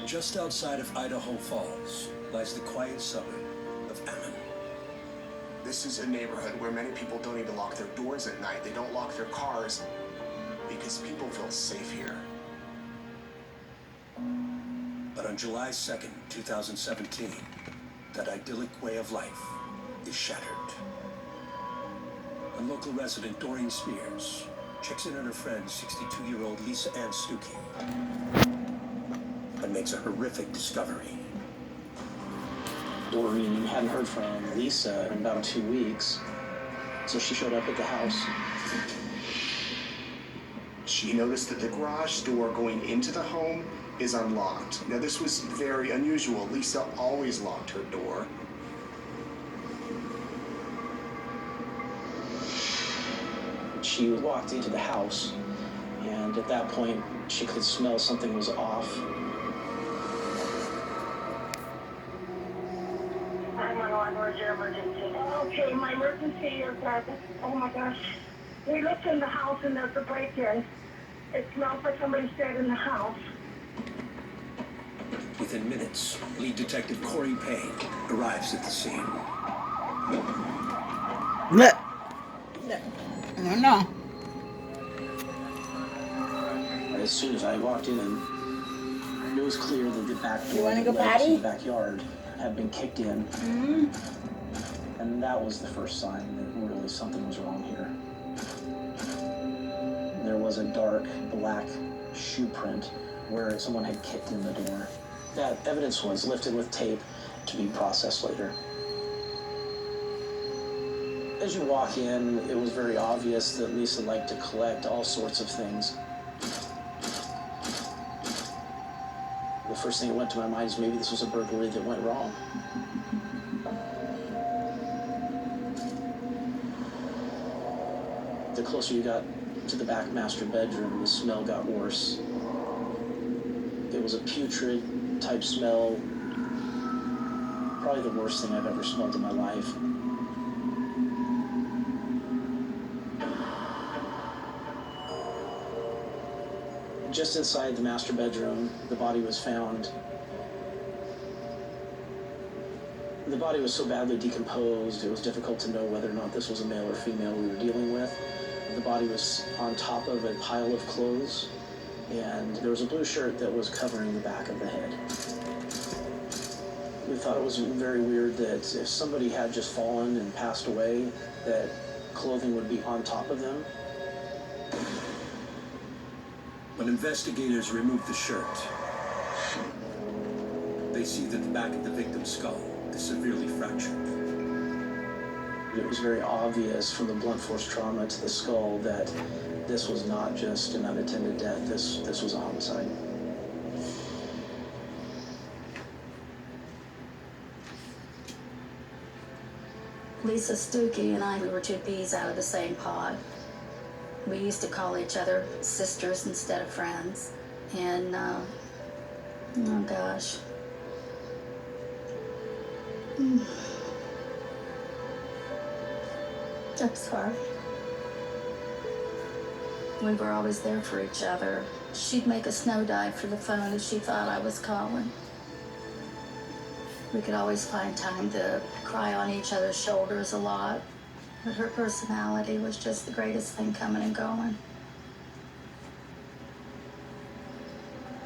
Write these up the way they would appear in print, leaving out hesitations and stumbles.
Just outside of Idaho Falls lies the quiet suburb of Ammon. This is a neighborhood where many people don't even lock their doors at night. They don't lock their cars because people feel safe here. But on July 2nd, 2017, that idyllic way of life is shattered. A local resident, Doreen Spears, checks in on her friend, 62-year-old Lisa Ann Stuckey, and makes a horrific discovery. Doreen hadn't heard from Lisa in about 2 weeks, so she showed up at the house. She noticed that the garage door going into the home is unlocked. Now, this was very unusual. Lisa always locked her door. She walked into the house, and at that point, she could smell something was off. 911, where's your emergency? Okay, my emergency is that, oh my gosh. We looked in the house and there's a break-in. It smells like somebody's dead in the house. Within minutes, lead detective Corey Payne arrives at the scene. No. As soon as I walked in, it was clear that the back You door wanna that go led to potty? the backyard had been kicked in. Mm-hmm. And that was the first sign that really something was wrong here. There was a dark black shoe print where someone had kicked in the door. That evidence was lifted with tape to be processed later. As you walk in, it was very obvious that Lisa liked to collect all sorts of things. The first thing that went to my mind is maybe this was a burglary that went wrong. The closer you got to the back master bedroom, the smell got worse. It was a putrid type smell, probably the worst thing I've ever smelled in my life. Just inside the master bedroom, the body was found. The body was so badly decomposed, it was difficult to know whether or not this was a male or female we were dealing with. The body was on top of a pile of clothes, and there was a blue shirt that was covering the back of the head. We thought it was very weird that if somebody had just fallen and passed away, that clothing would be on top of them. When investigators remove the shirt, they see that the back of the victim's skull is severely fractured. It was very obvious from the blunt force trauma to the skull that this was not just an unattended death, this was a homicide. Lisa Stuckey and I, we were two peas out of the same pod. We used to call each other sisters instead of friends. And, oh gosh. I'm sorry. We were always there for each other. She'd make a snow dive for the phone if she thought I was calling. We could always find time to cry on each other's shoulders a lot. But her personality was just the greatest thing coming and going.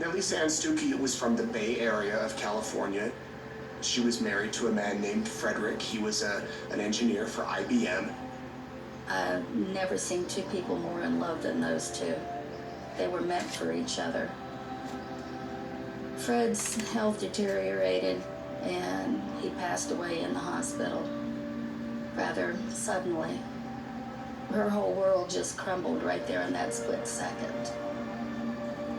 Now, Lisa Ann Stuckey was from the Bay Area of California. She was married to a man named Frederick. He was an engineer for IBM. I've never seen two people more in love than those two. They were meant for each other. Fred's health deteriorated, and he passed away in the hospital rather suddenly. Her whole world just crumbled right there in that split second.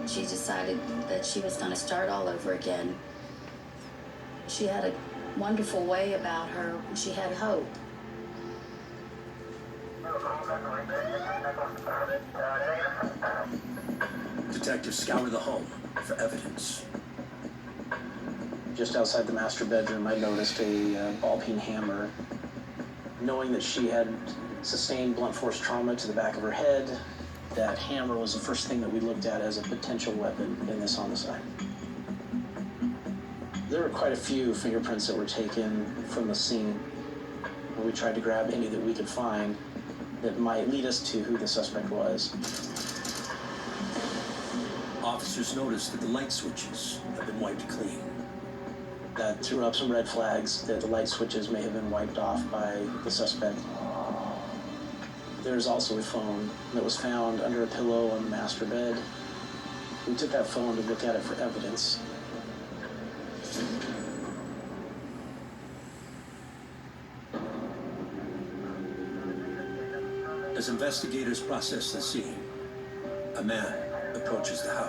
She decided that she was going to start all over again. She had a wonderful way about her. She had hope. Detectives scour the home for evidence. Just outside the master bedroom, I noticed a ball-peen hammer. Knowing that she had sustained blunt force trauma to the back of her head, that hammer was the first thing that we looked at as a potential weapon in this homicide. There were quite a few fingerprints that were taken from the scene. We tried to grab any that we could find that might lead us to who the suspect was. Officers noticed that the light switches have been wiped clean. That threw up some red flags that the light switches may have been wiped off by the suspect. There's also a phone that was found under a pillow on the master bed. We took that phone to look at it for evidence. As investigators process the scene, a man approaches the house.